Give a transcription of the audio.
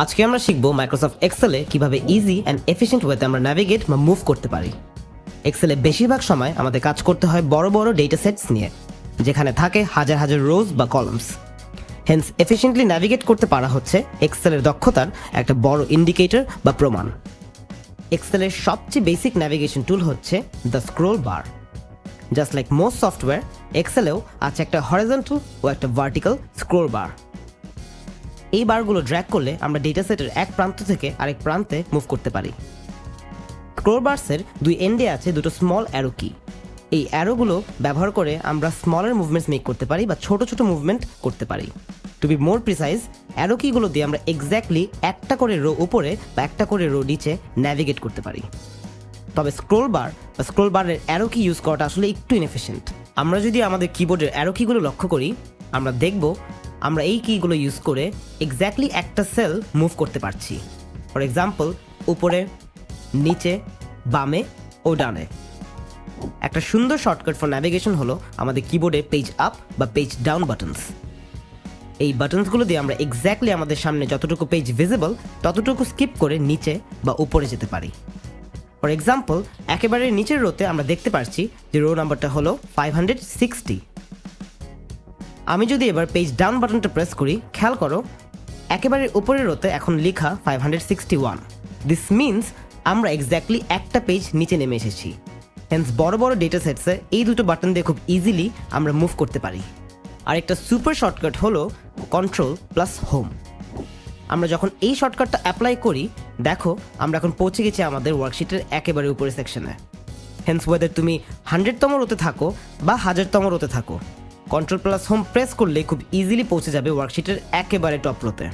আজকে আমরা শিখব মাইক্রোসফট এক্সেলে কিভাবে ইজি অ্যান্ড এফিশিয়েন্ট ওয়েতে আমরা ন্যাভিগেট বা মুভ করতে পারি। এক্সেলে বেশিরভাগ সময় আমাদের কাজ করতে হয় বড় বড় ডেটা সেটস নিয়ে, যেখানে থাকে হাজার হাজার রোজ বা কলামস। হেন্স এফিশিয়েন্টলি ন্যাভিগেট করতে পারা হচ্ছে এক্সেলের দক্ষতার একটা বড় ইন্ডিকেটর বা প্রমাণ। এক্সেলের সবচেয়ে বেসিক ন্যাভিগেশন টুল হচ্ছে the scroll bar. Just like most software, এক্সেলেও আছে একটা হরিজন্টাল ও একটা ভার্টিক্যাল স্ক্রোল বার। এই বারগুলো ড্র্যাগ করলে আমরা ডেটা সেটের এক প্রান্ত থেকে আরেক প্রান্তে মুভ করতে পারি। স্ক্রোল বার্সের দুই এন্ডে আছে দুটো স্মল অ্যারো কি। এই অ্যারোগুলো ব্যবহার করে আমরা স্মলার মুভমেন্টস মেক করতে পারি বা ছোট ছোট মুভমেন্ট করতে পারি। To be more precise, arrow কিগুলো দিয়ে আমরা এক্স্যাক্টলি একটা করে রো উপরে বা একটা করে রো নিচে ন্যাভিগেট করতে পারি। তবে স্ক্রোল বার বা স্ক্রোল বারের অ্যারো কি ইউজ করাটা আসলে একটু ইনএফিশিয়েন্ট। আমরা যদি আমাদের কিবোর্ডের অ্যারো কিগুলো লক্ষ্য করি, আমরা দেখব আমরা এই কিগুলো ইউজ করে এক্স্যাক্টলি একটা সেল মুভ করতে পারছি। ফর এক্সাম্পল, উপরে, নিচে, বামে ও ডানে। একটা সুন্দর শর্টকাট ফর ন্যাভিগেশন হলো আমাদের কিবোর্ডে পেজ আপ বা পেজ ডাউন বাটনস। এই বাটনসগুলো দিয়ে আমরা এক্স্যাক্টলি আমাদের সামনে যতটুকু পেজ ভিজিবল ততটুকু স্কিপ করে নিচে বা উপরে যেতে পারি। ফর এক্সাম্পল, একেবারে নিচের রোতে আমরা দেখতে পাচ্ছি যে রো নাম্বারটা হলো 560। আমি যদি এবার পেজ ডাউন বাটনটা প্রেস করি, খেয়াল করো একেবারে উপরের রোতে এখন লেখা 561। দিস মিনস আমরা এক্স্যাক্টলি একটা পেজ নিচে নেমে এসেছি। হেন্স বড় বড় ডেটা সেটসে এই দুটো বাটন দিয়ে খুব ইজিলি আমরা মুভ করতে পারি। আর একটা সুপার শর্টকাট হলো কন্ট্রোল প্লাস হোম। আমরা যখন এই শর্টকাটটা অ্যাপ্লাই করি, দেখো আমরা এখন পৌঁছে গেছি আমাদের ওয়ার্কশিটের একেবারে উপরের সেকশনে। হেন্স ওয়েদার তুমি 100তম রোতে থাকো বা 1000তম রোতে থাকো, কন্ট্রোল প্লাস হোম প্রেস করলে খুব ইজিলি পৌঁছে যাবে ওয়ার্কশিটের একেবারে টপ রোতে।